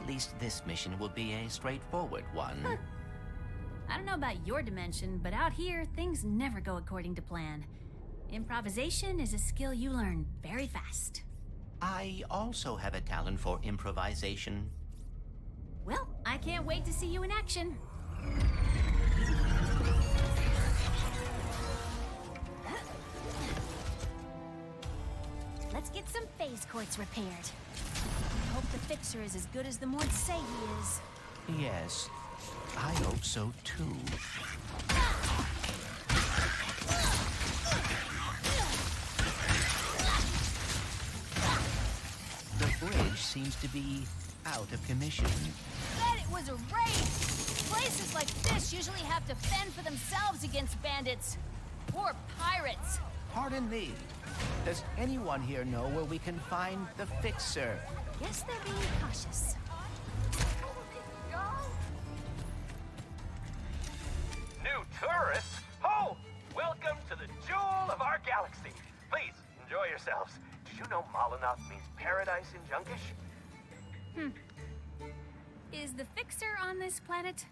At least this mission will be a straightforward one. Huh. I don't know about your dimension, but out here, things never go according to plan. Improvisation is a skill you learn very fast. I also have a talent for improvisation. Well, I can't wait to see you in action. Let's get some phase quartz repaired. I hope the fixer is as good as the Mords say he is. Yes, I hope so too. The bridge seems to be out of commission. Bet it was a raid! Places like this usually have to fend for themselves against bandits. Or pirates. Pardon me. Does anyone here know where we can find the fixer? Guess they're being cautious. New tourists? Oh! Welcome to the jewel of our galaxy. Please, enjoy yourselves. Did you know Molinoth means paradise in Junkish? Is the fixer on this planet?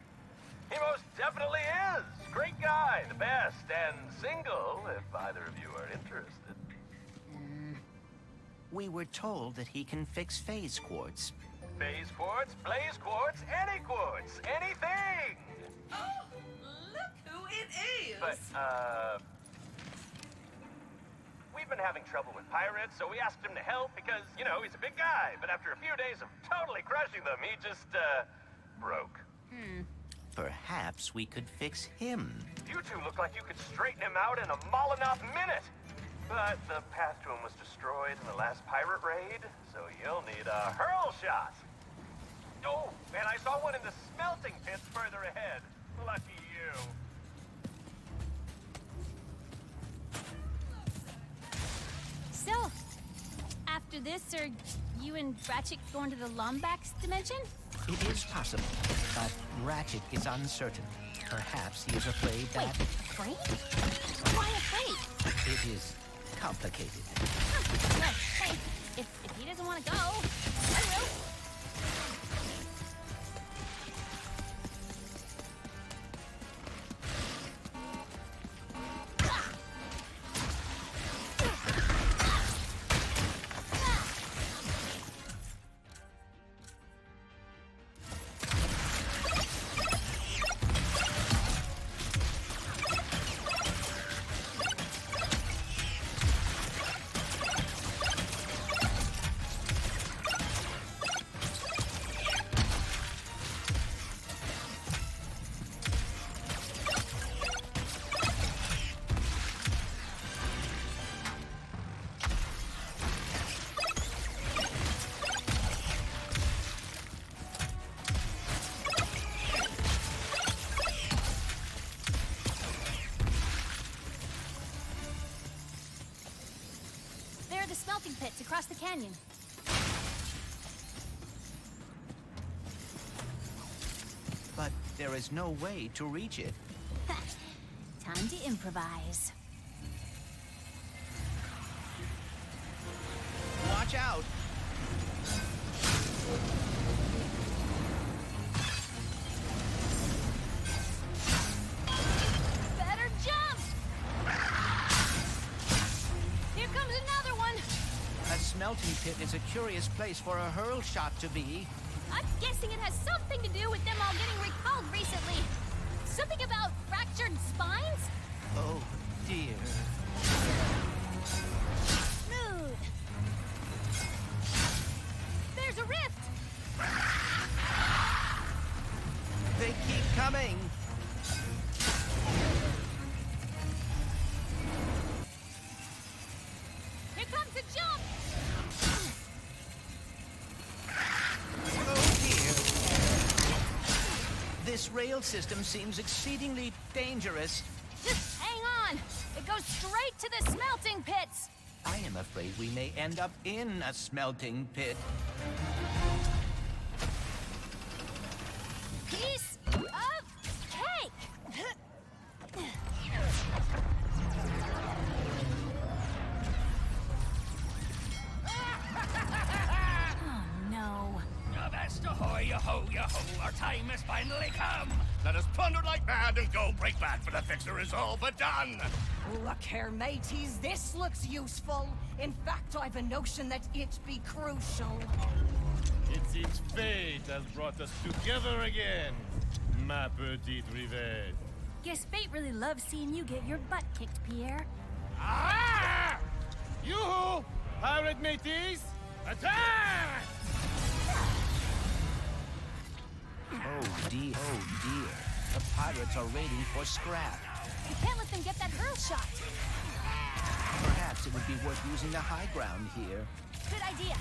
He most definitely is. Great guy, the best, and single, if either of you are interested. We were told that he can fix phase quartz. Phase quartz, blaze quartz, any quartz, anything! Oh, look who it is! But, we've been having trouble with pirates, so we asked him to help because, you know, he's a big guy. But after a few days of totally crushing them, he just, broke. Perhaps we could fix him. You two look like you could straighten him out in a Molinoth minute. But the path to him was destroyed in the last pirate raid, so you'll need a hurl shot. Oh, and I saw one in the smelting pits further ahead. Lucky you. So, after this, are you and Ratchet going to the Lombax dimension? It is possible, but Ratchet is uncertain. Perhaps he is afraid Wait, that afraid? Why afraid? it is complicated. Well, hey, if he doesn't want to go, I will. There are the smelting pits across the canyon. But there is no way to reach it. Time to improvise. Watch out! Better jump! Here comes another one! A smelting pit is a curious place for a hurl shot to be. I'm guessing it has something to do with them all getting recalled recently. Something about fractured spines? Oh, dear. Smooth. There's a rift! They keep coming! Here comes a jump! Oh, dear. This rail system seems exceedingly dangerous. Just hang on! It goes straight to the smelting pits! I am afraid we may end up in a smelting pit. Piece of cake! Oh no. Avast ahoy! yo-ho, yo-ho, our time has finally come! Let us plunder like mad and go break bad, for the fixer is all but done! Look here, mateys, this looks useful. In fact, I've a notion that it be crucial. It seems fate has brought us together again, ma petite rivette. Guess fate really loves seeing you get your butt kicked, Pierre. Ah! Yoo-hoo! Pirate mateys! Attack! Oh dear, oh dear. The pirates are raiding for scrap. You can't let them get that hurl shot. Perhaps it would be worth using the high ground here. Good idea.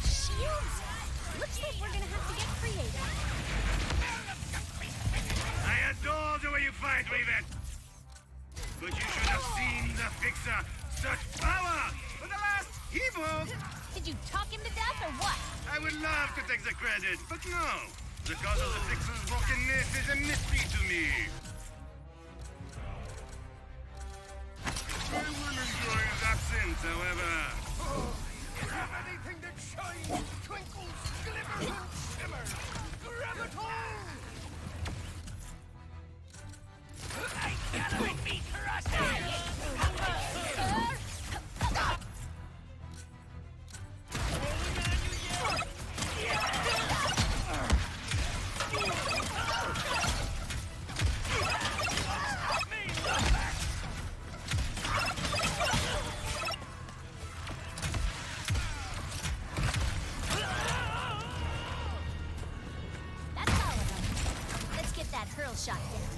Shields! Looks like we're gonna have to get creative. I adore the way you fight, Rivette! But you should have seen the fixer! Such power! For the last Evo! Did you talk him to death or what? I would love to take the credit, but no. The cause of the fixer's brokenness is a mystery to me. I will enjoy his absence, however. Have anything that shines, twinkles, glimmers, and shimmers! Grab it all! I gotta make me crush That's all of them. Let's get that hurl shot down.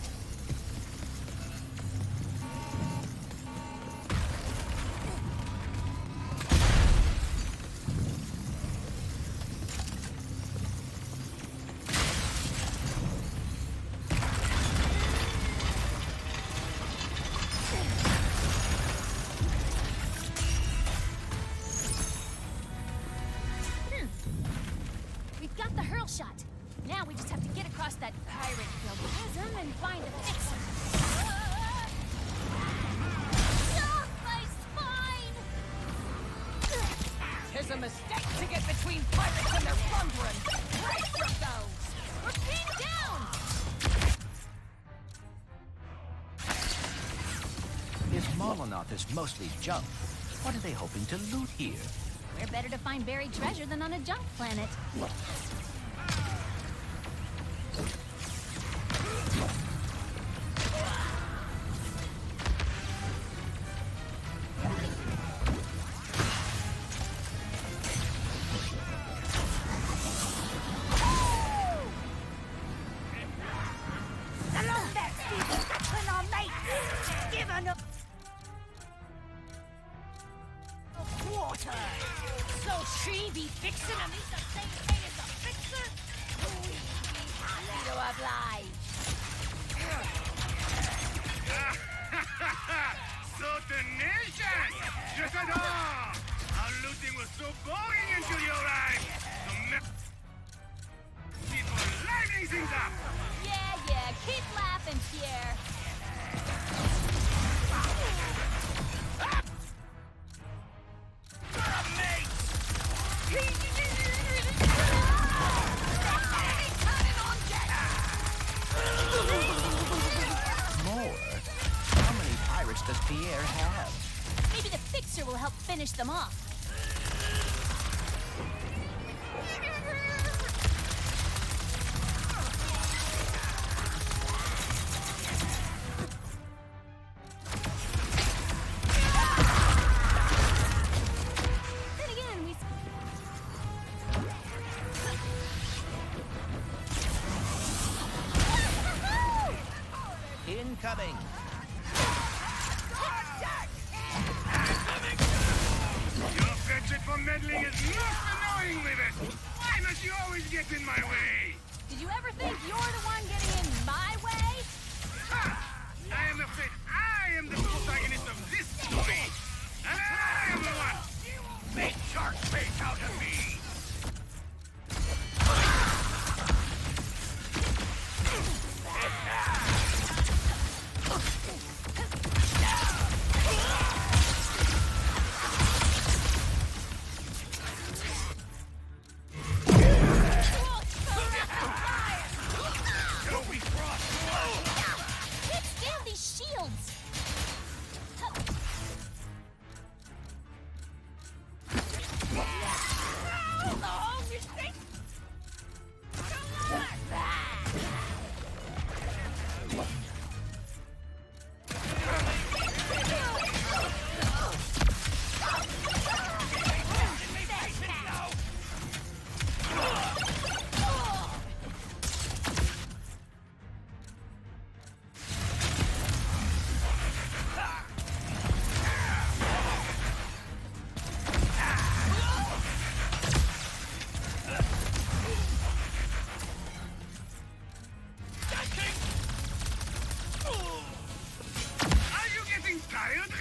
We've got the hurl shot. Now we just have to get across that pirate-filled chasm and find a fixer. Ah, my spine! Tis a mistake to get between pirates and their plundering. Brace yourselves! We're pinned down! If Molinoth is mostly junk, what are they hoping to loot here? Where better to find buried treasure than on a junk planet? Along that Stephen Buckland, our mate! Given up water! So she be fixing to meet the same fate as the fixer? We be happy to oblige. So tenacious! Je t'adore! Our looting was so boring until you arrived! People livening things up! Yeah, keep laughing, Pierre. More? How many pirates does Pierre have? Maybe the fixer will help finish them off. Then again, we... Incoming! Your penchant for meddling is most annoying with it! Why must you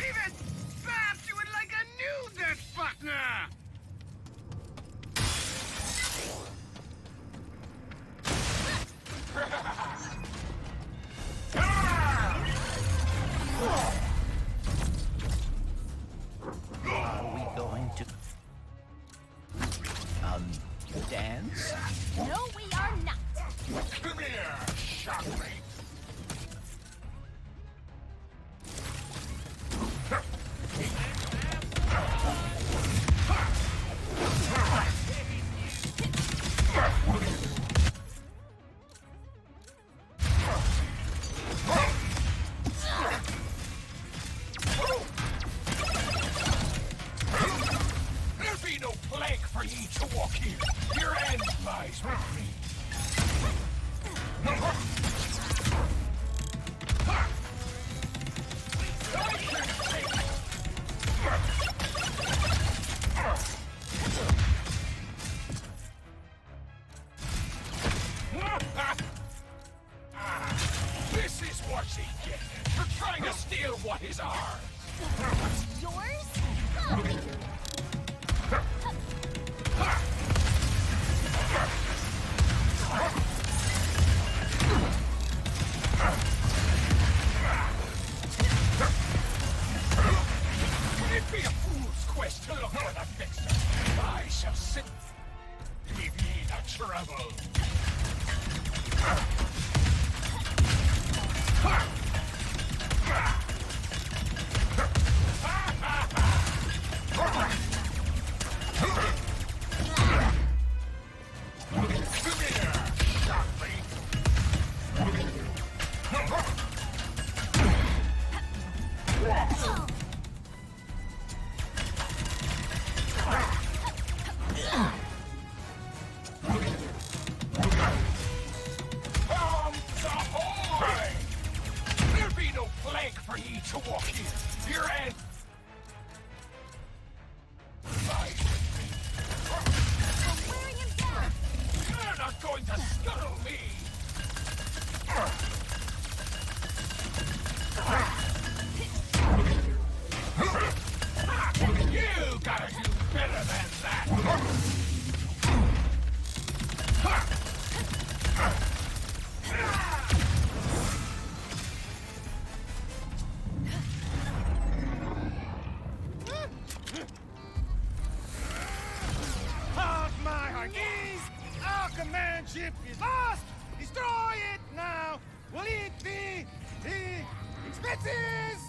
believe it! Perhaps you would like a new death partner! Are we going to dance? No, we are not. Come here, Shockwave. There be no plague for ye to walk here. Your end lies with me. This is what ye get for trying to steal what is ours. Yours? It be a fool's quest to look for the fixer. I shall sit. Give ye the trouble. Come here, Shockwave. Ahoy! There be no plague for ye to walk here. Your end lies with me. We're wearing him down. You're not going to scuttle me. You gotta do better than that. Halt my Hargees! Our command ship is lost! Destroy it now! We'll eat the expenses!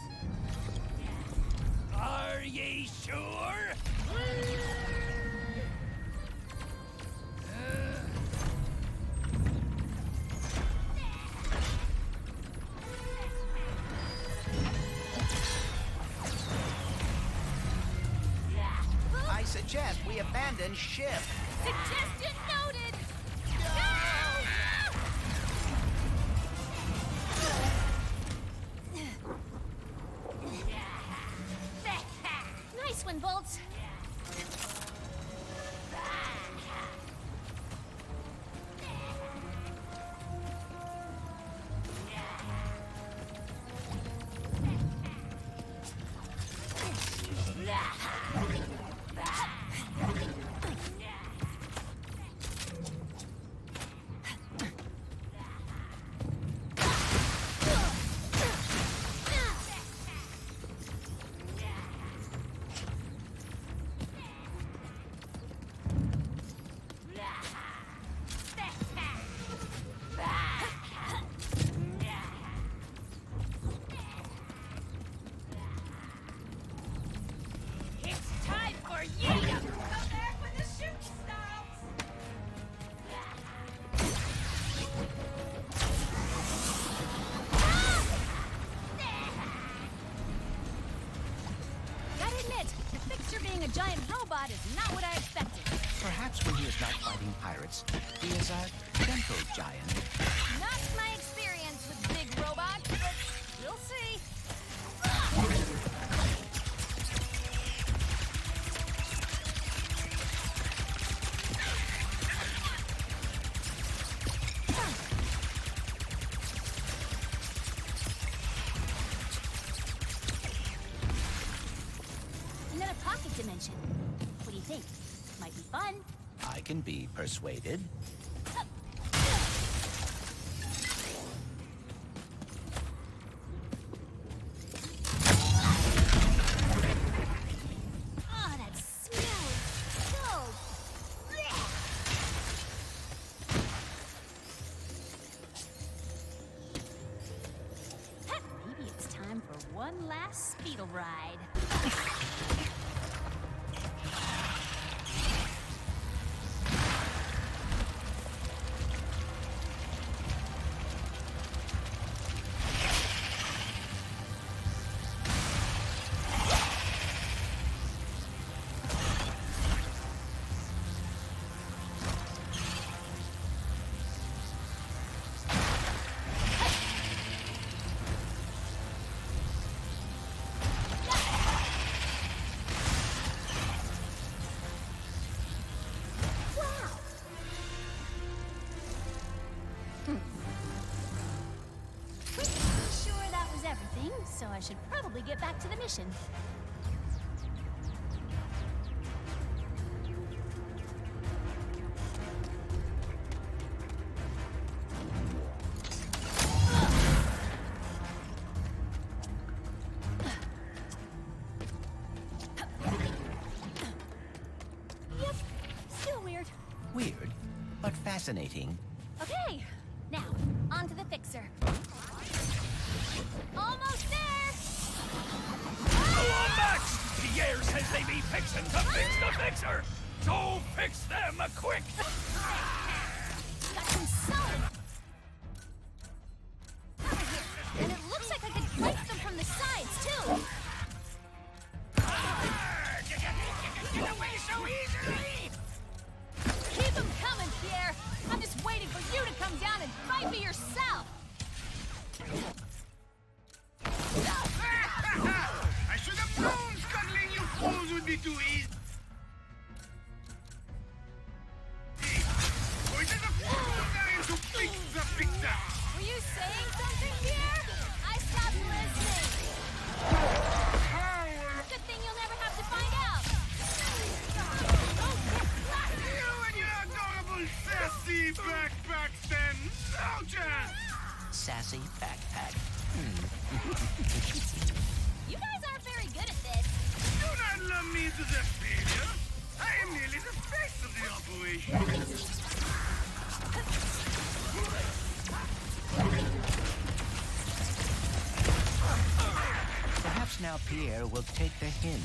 Are ye sure? I suggest we abandon ship. Suggestion noted. Nice one, Bolts. It's time for you to come back with the shooting styles. Gotta admit, the fixer being a giant robot is not what I expected. Perhaps when he is not fighting pirates, he is a gentle giant. Not my experience with big robots, but we'll see. got a pocket dimension. What do you think? Might be fun. I can be persuaded. Oh, that smells so... bleh. Maybe it's time for one last speedle ride. Pretty sure that was everything, so I should probably get back to the mission. Yep, still weird. Weird, but fascinating. Okay, now, on to the fixer. Almost there! Max! Pierre says they be fixin' to fix the fixer! So fix them quick! Got some solid cover here, and it looks like I could flank them from the sides, too! Get away so easily! Keep them coming, Pierre! I'm just waiting for you to come down and fight me yourself! I should have known scuttling you fools would be too easy. Or is it a fool trying to fix the fixer? Were you saying something, Pierre? I stopped listening. Good thing you'll never have to find out. You and your adorable sassy backpack then. No chance. Sassy backpack. You guys aren't very good at this. Do not lump me into the failure. I am merely the face of the operation. Perhaps now Pierre will take the hint.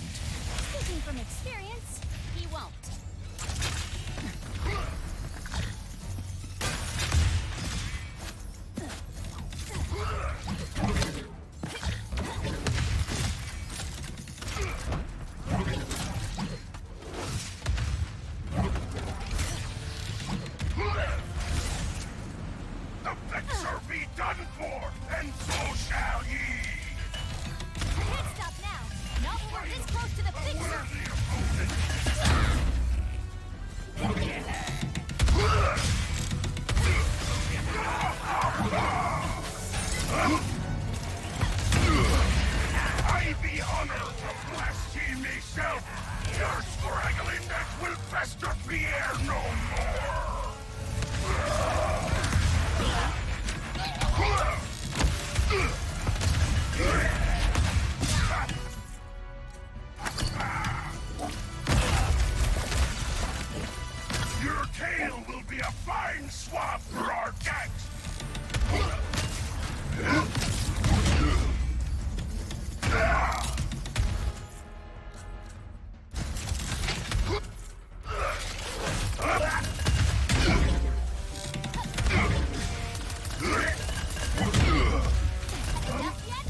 Speaking from experience, he won't. The fixer be done for, and so shall ye! Can't stop now. Not when we're this close to the fixer. I be honored to blast ye myself! Your straggling neck will pester Pierre no more! Your tail will be a fine swab for our gangs! Enough yet?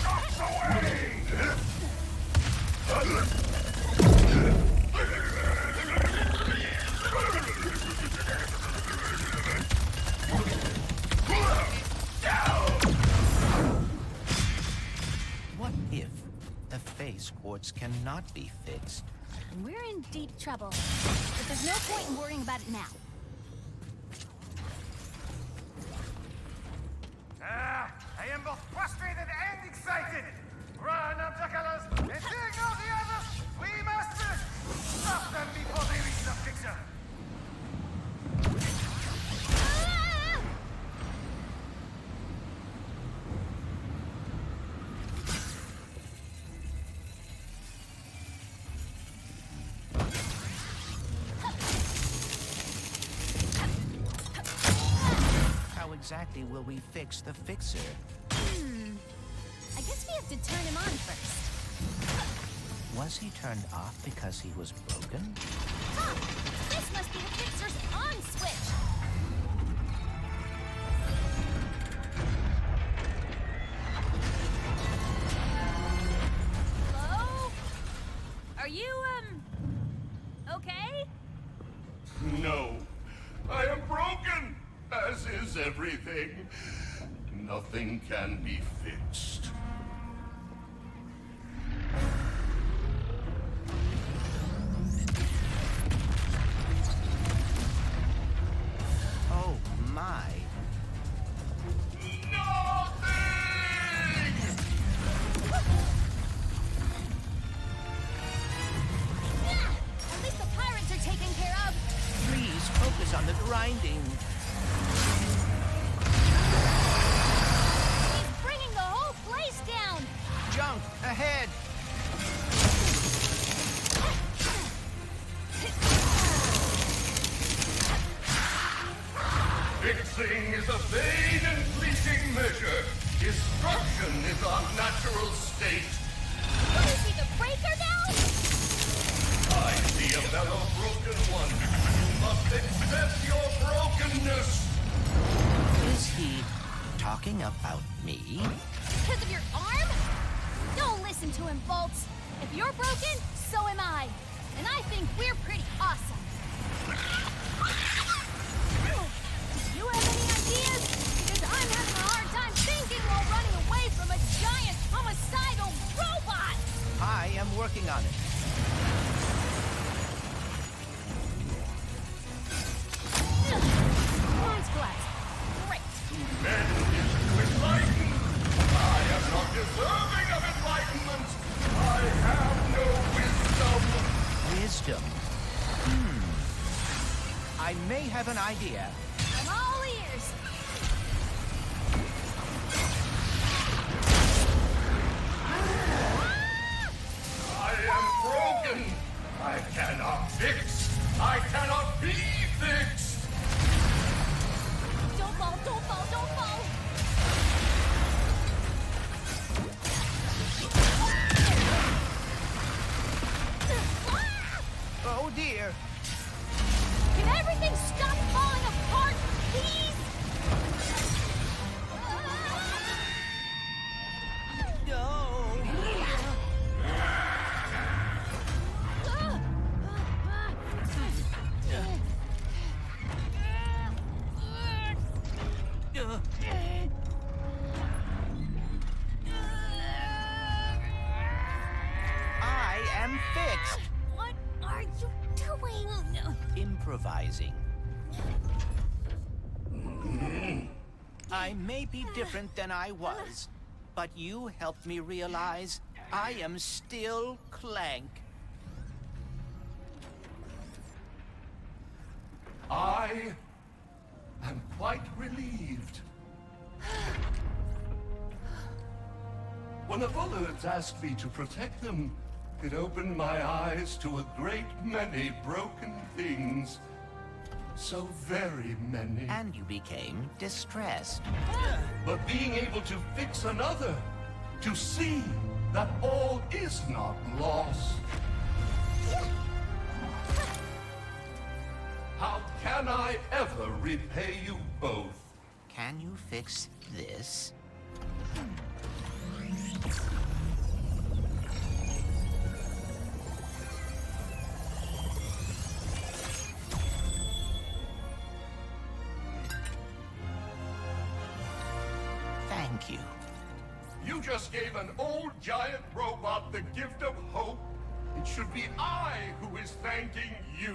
Shots away! What if the face quartz parts cannot be fixed. And we're in deep trouble. But there's no point in worrying about it now. I am both frustrated and excited. Run, Obstaculars, and signal the others. We must stop them before they reach the fixer. Ah! How exactly will we fix the fixer? I guess we have to turn him on first. Was he turned off because he was broken? Huh! This must be the fixer's on switch! Hello? Are you, okay? No. I am broken, as is everything. Nothing can be fixed. Oh my. Yeah! At least the pirates are taken care of. Please focus on the grinding. He's bringing the whole place down! Junk ahead! Fixing is a vain and fleeting measure. Destruction is our natural state. What is he, the breaker now? I see a fellow broken one. You must accept your brokenness. Is he talking about me? Because of your arm? Don't listen to him, Bolts. If you're broken, so am I. And I think we're pretty awesome. Do you have any ideas? Because I'm having a hard time thinking while running away from a giant homicidal robot! I am working on it. Bronze glass. Great. Men is to enlighten. I am not deserving of enlightenment. I have no wisdom. Wisdom. I may have an idea. I'm all ears. I am broken. I cannot fix. I cannot be fixed. Don't fall, don't fall, don't fall! Oh dear. Can everything stop falling apart, please? I am fixed. What are you doing? Improvising. I may be different than I was, but you helped me realize I am still Clank. I am quite relieved. When the Vullards asked me to protect them, it opened my eyes to a great many broken things. So very many. And you became distressed. But being able to fix another, to see that all is not lost. How can I ever repay you both? Can you fix this? Thank you. You just just gave an old giant robot the gift of hope, it should be I who is thanking you.